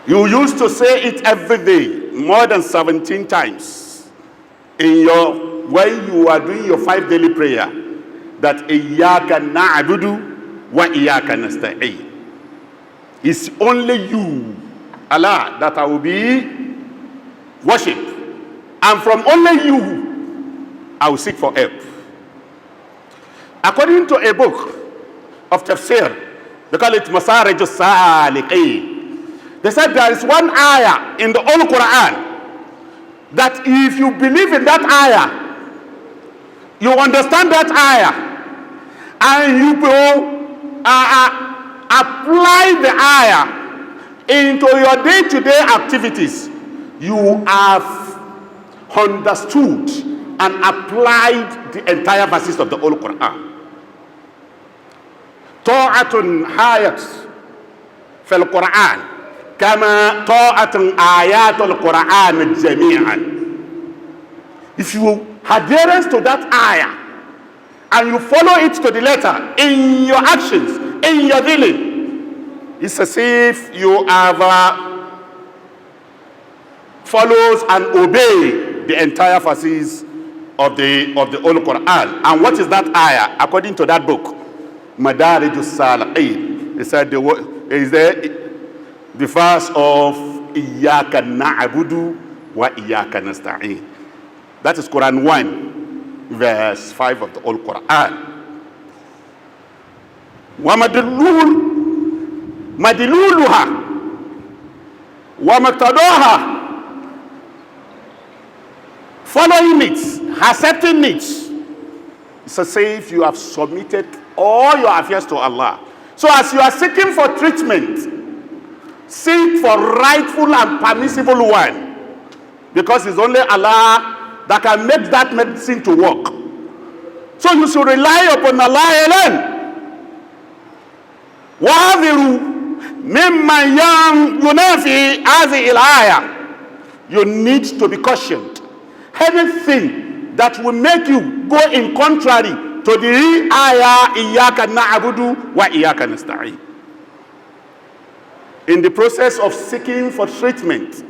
You used to say it every day, more than 17 times when you are doing your 5 daily prayer, that Iyyaka na'budu wa iyyaka nasta'in. It's only you, Allah, that I will be worship. And from only you, I will seek for help. According to a book of tafsir, they call it Masarij al-Saliqin. They said there is one ayah in the Holy Quran that if you believe in that ayah, you understand that ayah, and you will apply the ayah into your day-to-day activities, you have understood and applied the entire verses of the Holy Quran. Ta'atun hayat fil Quran kama ta'atun ayatul Quran jami'an. If you adherence to that ayah and you follow it to the letter in your actions, in your dealing, it's as if you have follows and obey the entire verses of the Holy Quran. And what is that ayah? According to that book, Madarij al-Saliqin, it said is the verse of Iyyaka na'budu wa iyyaka nasta'in. That is Quran 1, verse 5 of the Holy Quran. Wa madiluluha wa maqtadaha. Following it, accepting it, it's as if you have submitted all your affairs to Allah. So as you are seeking for treatment, seek for rightful and permissible one, because it's only Allah that can make that medicine to work. So you should rely upon Allah alone. وَاذِرُوا مِمَّنْ يُنَافِي هَذِهِ الْآيَةِ. You need to be cautioned. Anything that will make you go in contrary to the ayah Iyyaka na'budu wa iyyaka nasta'in. In the process of seeking for treatment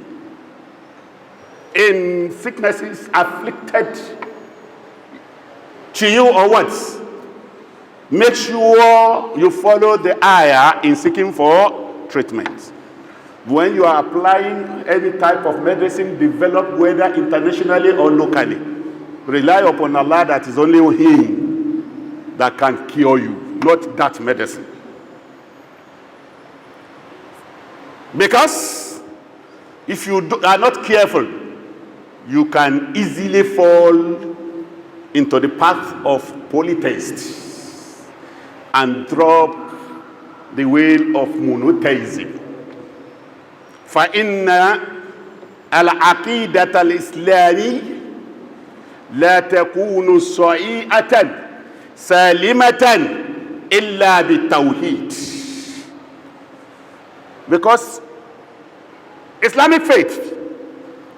in sicknesses afflicted to you or what, make sure you follow the ayah in seeking for treatment. When you are applying any type of medicine developed whether internationally or locally, rely upon Allah that is only Him that can cure you, not that medicine. Because if you are not careful, you can easily fall into the path of polytheists and drop the wheel of monotheism. فإن العقيدة الإسلامية لا تكون صحيحة سالمة إلا بالتوحيد. Because Islamic faith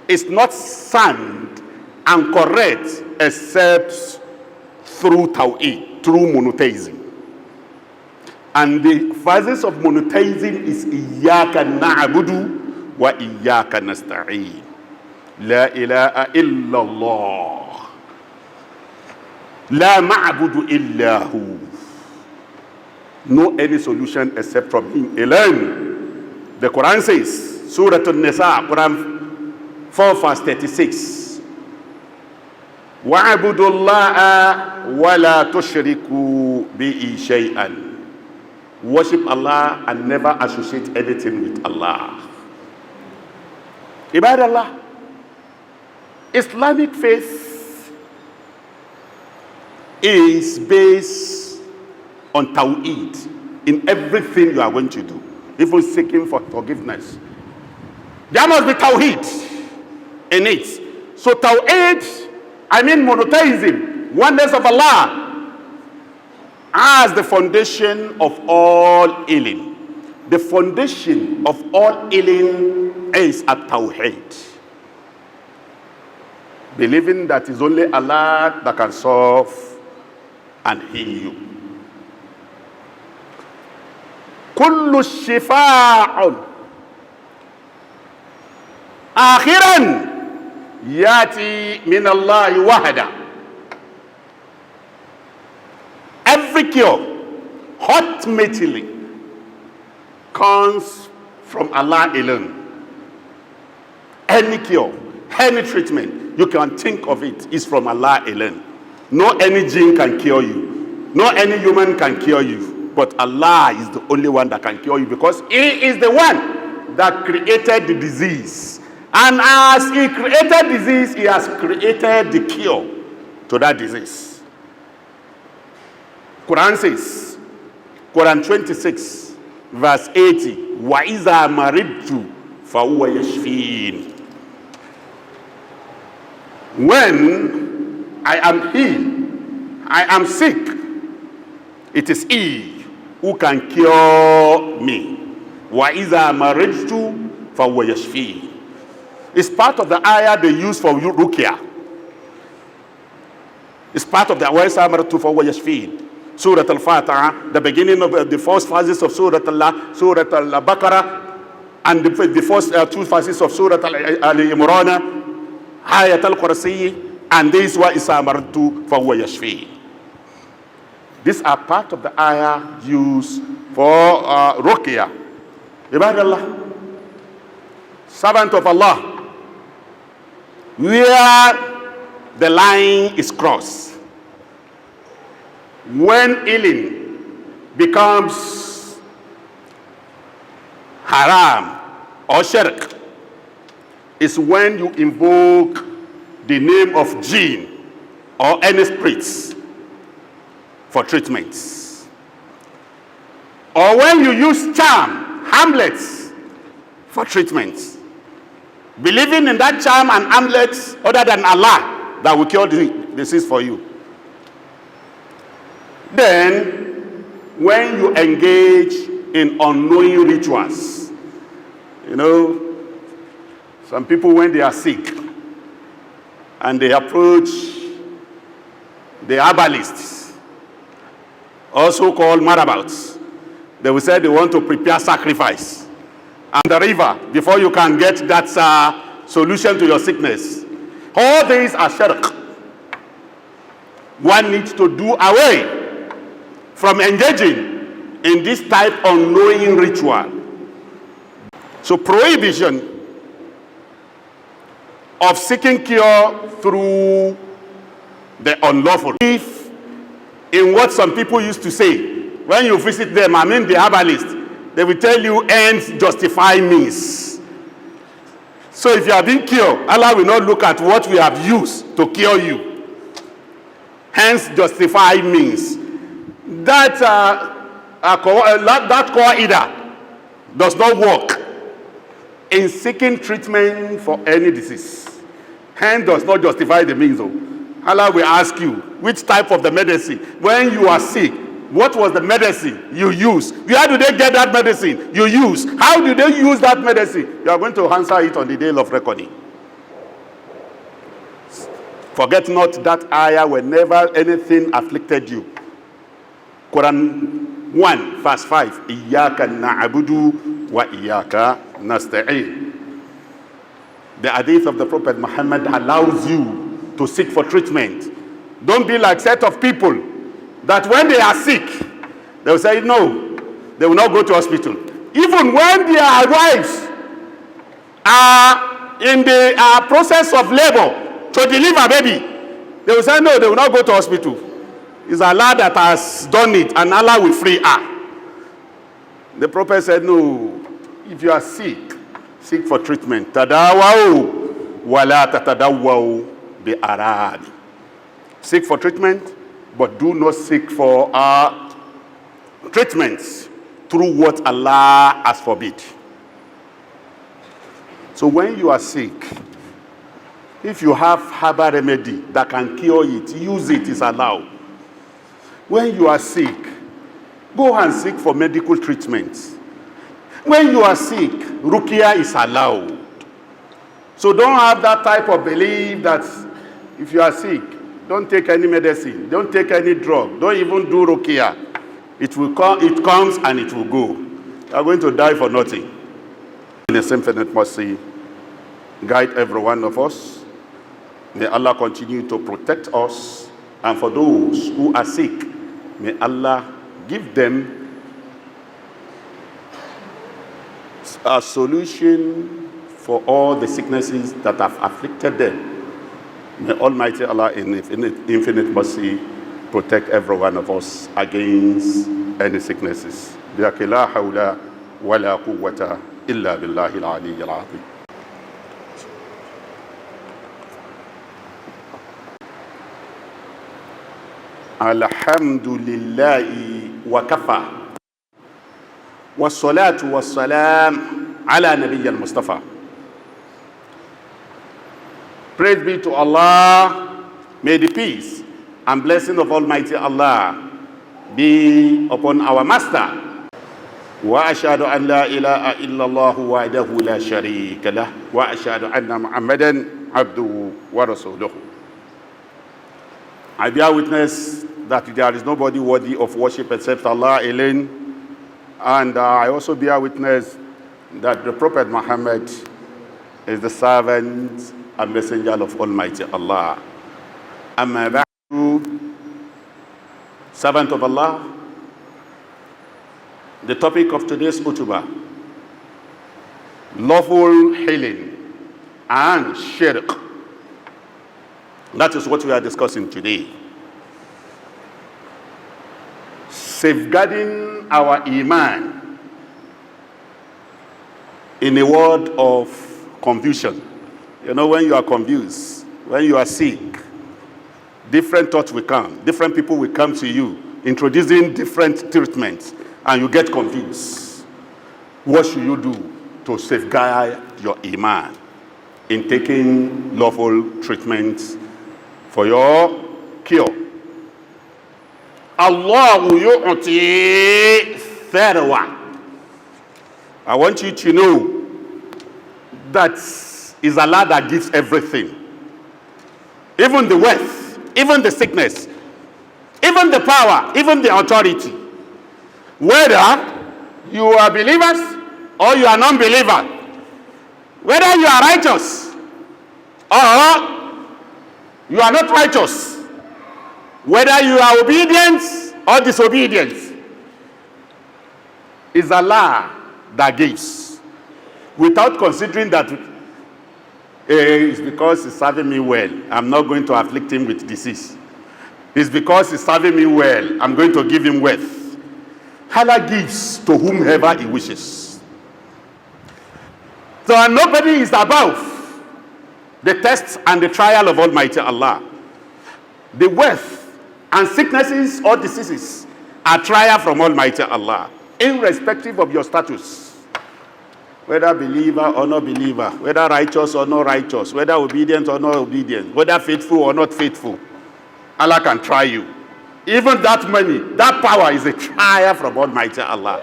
is not sound and correct except through Tawheed, through monotheism. And the verses of monotheism is Iyyaka na'budu wa iyyaka nasta'in. La ilaha illallah. La ma'budu illahu. No any solution except from Him alone. The Quran says, Surah An-Nisa, Quran 4 verse 36. وَاعْبُدُوا اللَّهَ وَلَا تُشْرِكُوا بِهِ شَيْئًا. Worship Allah and never associate anything with Allah. Ibad Allah, Islamic faith is based on Tawheed in everything you are going to do, even seeking for forgiveness. There must be Tawheed in it. So Tawheed, monotheism, oneness of Allah, as the foundation of all healing. The foundation of all healing is at-Tawheed. Believing that it's only Allah that can solve and heal you. Kullu shifa'un آخرا يأتي من الله وحده. Every cure ultimately comes from Allah alone. Any cure, any treatment you can think of it is from Allah alone. No any jinn can cure you. No any human can cure you. But Allah is the only one that can cure you, because He is the one that created the disease. And as He created disease, He has created the cure to that disease. Quran says, Quran 26, verse 80, وَإِذَا مَرِضْتُ فَهُوَ يَشْفِينِ. When I am ill, I am sick, it is He who can cure me. وَإِذَا مَرِضْتُ فَهُوَ يَشْفِينِ. It's part of the ayah they use for ruqya. It's part of the وَإِذَا مَرِضْتُ فَهُوَ يَشْفِينِ. Surah Al-Fatiha, the beginning of the first verses of Surah Al-Baqarah, and the first two verses of Surah Al-Imran, Ayat Al-Qursi, and this one is Amartu Fahuwa Yashfi. These are part of the ayah used for Ruqya. Ibadallah, servant of Allah, where the line is crossed, when healing becomes haram or shirk, is when you invoke the name of jinn or any spirits for treatments, or when you use charm, amulets for treatments, believing in that charm and amulets other than Allah that will cure the disease for you. Then, when you engage in unknowing rituals, you know, some people, when they are sick and they approach the herbalists, also called marabouts, they will say they want to prepare sacrifice and the river before you can get that solution to your sickness. All these are shirk. One needs to do away from engaging in this type of unknowing ritual. So prohibition of seeking cure through the unlawful. If in what some people used to say, when you visit them, I mean the herbalist, they will tell you ends justify means. So if you are being cured, Allah will not look at what we have used to cure you. Hence justify means. That qaida does not work in seeking treatment for any disease. Hence does not justify the means. Allah will ask you, which type of the medicine? When you are sick, what was the medicine you used? Where did they get that medicine you used? How did they use that medicine? You are going to answer it on the day of reckoning. Forget not that ayah whenever anything afflicted you. Quran 1 verse 5, Iyaka na'budu wa iyaka nasta'in. The hadith of the Prophet Muhammad allows you to seek for treatment. Don't be like set of people that when they are sick, they will say no, they will not go to hospital. Even when their wives are in the process of labor to deliver baby, they will say no, they will not go to hospital. It's Allah that has done it, and Allah will free her. The Prophet said, no, if you are sick, seek for treatment. Tadawau wala tatadawau bi arad. Seek for treatment, but do not seek for treatments through what Allah has forbid. So when you are sick, if you have herbal remedy that can cure it, use it, is allowed. When you are sick, go and seek for medical treatments. When you are sick, ruqya is allowed. So don't have that type of belief that if you are sick, don't take any medicine, don't take any drug, don't even do ruqya. It will come, it comes and it will go. You are going to die for nothing. In the same infinite mercy, guide every one of us. May Allah continue to protect us. And for those who are sick, may Allah give them a solution for all the sicknesses that have afflicted them. May Almighty Allah in infinite mercy protect every one of us against any sicknesses. La hawla wa la quwwata illa billahi al-ali al-azim. Alhamdulillahi wa kafa. Wassalatu wassalam ala nabiy al-Mustafa. Praise be to Allah. May the peace and blessing of Almighty Allah be upon our master. Wa ashhadu an la ilaha illallah wahdahu la sharika lah wa ashhadu anna Muhammadan abduhu wa rasuluhu. I bear witness that there is nobody worthy of worship except Allah alone, and I also bear witness that the Prophet Muhammad is the servant and messenger of Almighty Allah. Amma ba'du, servant of Allah, the topic of today's utubah, lawful healing and shirk. That is what we are discussing today. Safeguarding our iman in a world of confusion. You know, when you are confused, when you are sick, different thoughts will come. Different people will come to you, introducing different treatments, and you get confused. What should you do to safeguard your iman in taking lawful treatments for your cure? Allahu yu'ti tharwa. I want you to know that is Allah that gives everything. Even the wealth, even the sickness, even the power, even the authority. Whether you are believers or you are non-believer, whether you are righteous or you are not righteous, whether you are obedient or disobedient, is Allah that gives, without considering that it's because he's serving me well, I'm not going to afflict him with disease. It's because he's serving me well, I'm going to give him wealth. Allah gives to whomever he wishes. So nobody is above the test and the trial of Almighty Allah. The wealth and sicknesses or diseases are trial from Almighty Allah, irrespective of your status. Whether believer or not believer, whether righteous or not righteous, whether obedient or not obedient, whether faithful or not faithful, Allah can try you. Even that money, that power is a trial from Almighty Allah.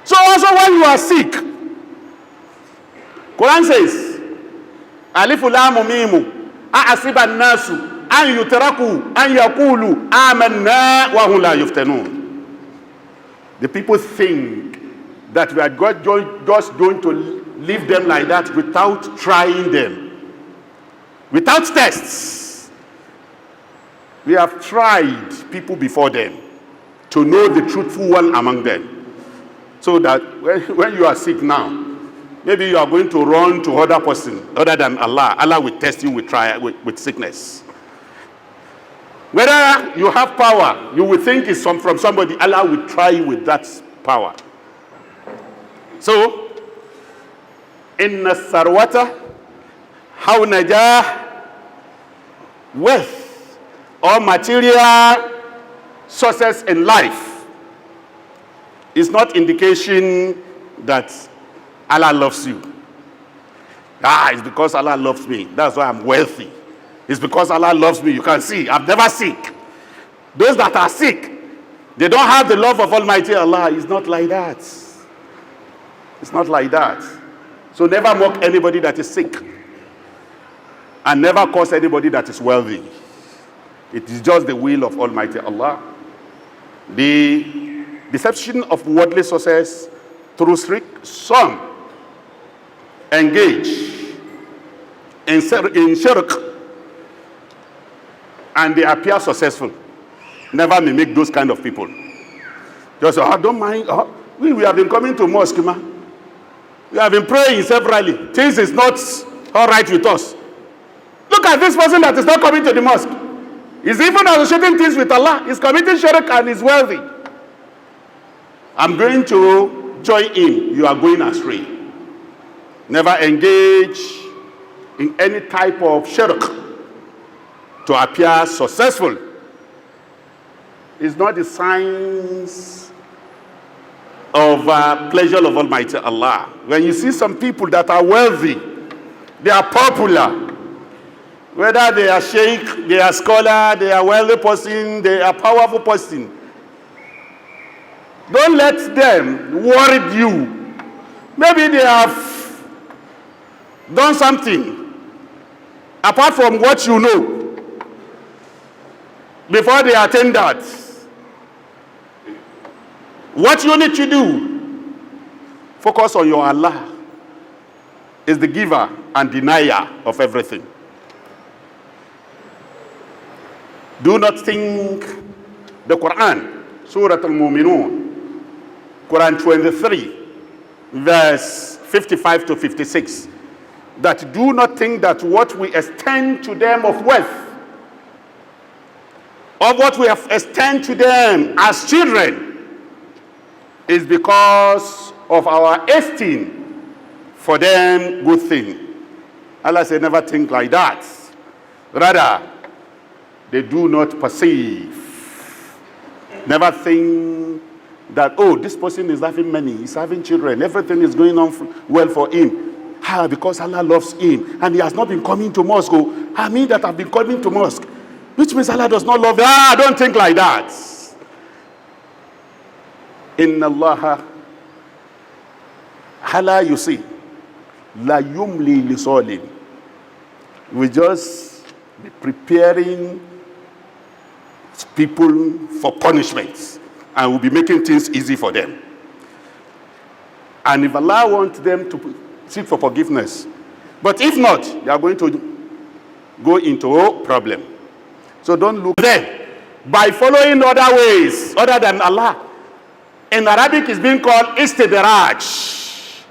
So also when you are sick, Quran says, Alifu lamu mimu, a'asiba nasu, an yutraku, an yakulu, amanna wa hum la yuftanun. The people think that we are just going to leave them like that without trying them, without tests. We have tried people before them to know the truthful one among them. So that when you are sick now, maybe you are going to run to other person other than Allah. Allah will test you with sickness. Whether you have power, you will think it's from somebody, Allah will try you with that power. So, inna sarwata, how najah, wealth, or material success in life is not indication that Allah loves you. It's because Allah loves me. That's why I'm wealthy. It's because Allah loves me. You can see, I'm never sick. Those that are sick, they don't have the love of Almighty Allah. It's not like that. It's not like that. So never mock anybody that is sick. And never curse anybody that is wealthy. It is just the will of Almighty Allah. The deception of worldly success through shirk, some engage in SHIRK and they appear successful. Never mimic those kind of people. Just say, oh, don't mind. Oh, we have been coming to mosque, man. We have been praying severally. Things is not all right with us. Look at this person that is not coming to the mosque. He's even associating things with Allah. He's committing shirk and is wealthy. I'm going to join in. You are going astray. Never engage in any type of shirk to appear successful. It's not the signs of pleasure of Almighty Allah. When you see some people that are wealthy, they are popular, whether they are sheikh, they are scholar, they are wealthy person, they are powerful person, don't let them worry you. Maybe they have done something apart from what you know before they attain that. What you need to do, focus on your Allah. Is the giver and denier of everything. Do not think the Quran, Surah Al-Mu'minun, Quran 23, verse 55 to 56, that do not think that what we extend to them of wealth, or what we have extend to them as children, is because of our esteem for them good thing. Allah said, never think like that. Rather, they do not perceive. Never think that, oh, this person is having money, he's having children, everything is going on well for him. Because Allah loves him, and he has not been coming to mosque. I mean that I've been coming to mosque, which means Allah does not love him. Don't think like that. Inna Allah hala yusi la yumli lisolin. We just be preparing people for punishments, and we'll be making things easy for them. And if Allah wants them to seek for forgiveness, but if not, they are going to go into a problem. So don't look there by following other ways other than Allah. In Arabic, it's being called istidraj.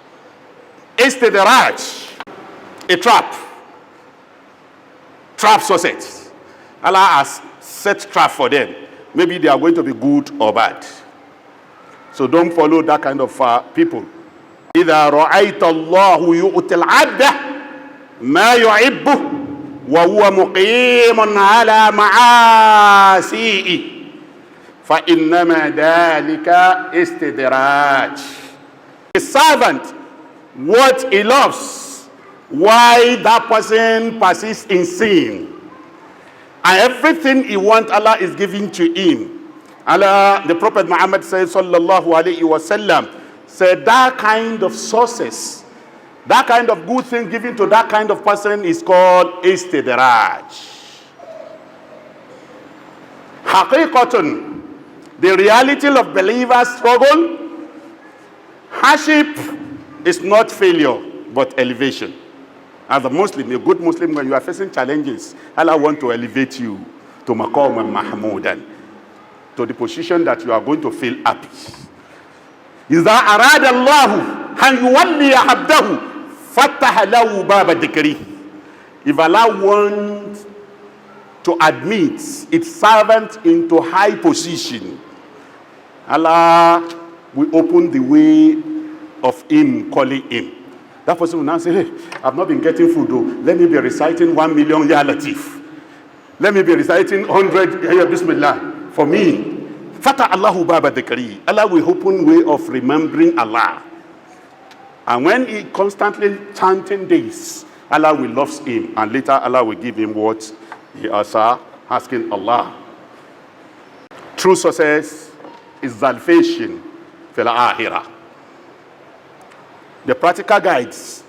Istidraj, a trap. Trap success. Allah has set trap for them. Maybe they are going to be good or bad. So don't follow that kind of people. إذا رأيت الله يؤتي العبد ما يحبه وهو مقيم على معاصيه فإنما ذلك استدراج. A servant, what he loves, why that person persists in sin, and everything he wants, Allah is giving to him. Allah, the Prophet Muhammad said, sallallahu alaihi wasallam, said that kind of success, that kind of good thing given to that kind of person is called istidraj. Haqiqatun, the reality of believers' struggle, hardship is not failure, but elevation. As a Muslim, a good Muslim, when you are facing challenges, Allah wants to elevate you to maqam mahmudan, to the position that you are going to feel happy. إذا أراد الله أن يولي عبده فتح له باب الذكر. If Allah wants to admit its servant into high position, Allah will open the way of him calling him. That person will now say, hey, I've not been getting food though. Let me be reciting 1 million Ya Latif. Let me be reciting 100 Ya Bismillah for me. Fatah Allahu Baba Dhikri. Allah will open way of remembering Allah. And when he constantly chanting this, Allah will love him. And later Allah will give him what he is asking Allah. True success is salvation fil akhirah. The practical guides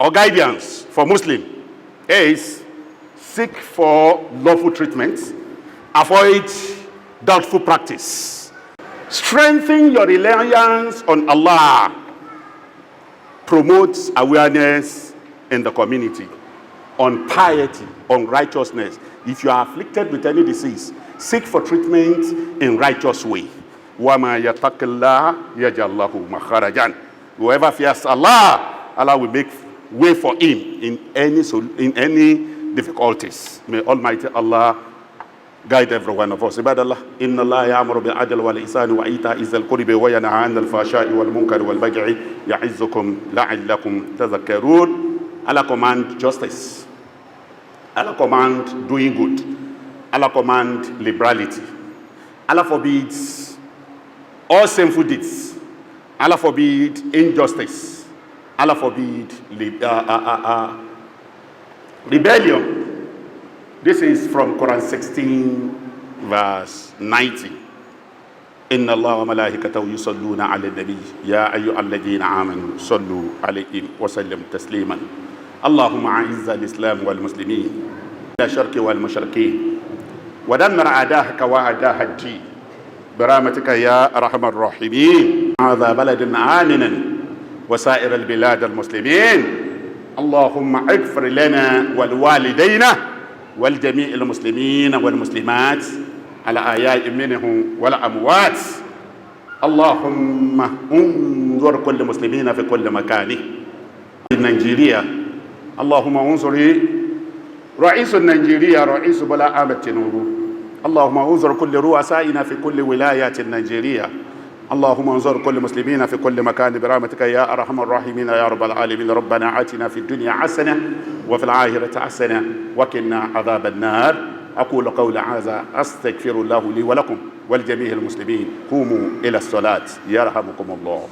or guidance for Muslim is seek for lawful treatment, avoid doubtful practice, strengthen your reliance on Allah, promote awareness in the community. on piety, on righteousness. If you are afflicted with any disease, seek for treatment in righteous way. وَمَا يَتَقِ اللَّهَ يَجْعَلْ لَهُ مَخْرَجًا. Whoever fears Allah, Allah will make way for him in any difficulties. May Almighty Allah guide every one of us. Ibadallah, inna Allah ya'muru bil adl wal ihsan wa ita'i zil qurbi wa yanha 'anil fahsha'i wal munkari wal baghi ya'izzukum la'allakum tadhakkarun. Allah command justice. Allah command doing good. Allah command liberality. Allah forbids all sinful deeds. Allah forbid injustice. Allah forbid rebellion. This is from Quran 16 verse 90. Inna Allah wa malaikatahu yusalluna ala nabi ya ayyuhalladhina amanu sallu alayhi wa sallim tasliman. Allahumma a'izz al-islam wal muslimin la shirki wal mushrikin wa dammir a'da'aka wa a'da' ad-din برحمتك يا أرحم الراحمين. هذا بلد آمنا وسائر البلاد المسلمين. اللهم اغفر لنا ولوالدينا والجميع المسلمين والمسلمات الأحياء منهم والأموات. اللهم انظر كل المسلمين في كل مكان. في نيجيريا اللهم انظر رئيس نيجيريا رئيس بولا أحمد تينوبو. اللهم انظر كل رؤسائنا في كل ولايات نيجيريا. اللهم انظر كل المسلمين في كل مكان برحمتك يا أرحم الراحمين يا رب العالمين. ربنا آتنا في الدنيا حسنة وفي الآخرة حسنة وقنا عذاب النار. أقول قول هذا أستغفر الله لي ولكم ولجميع المسلمين. قوموا إلى الصلاة يرحمكم الله.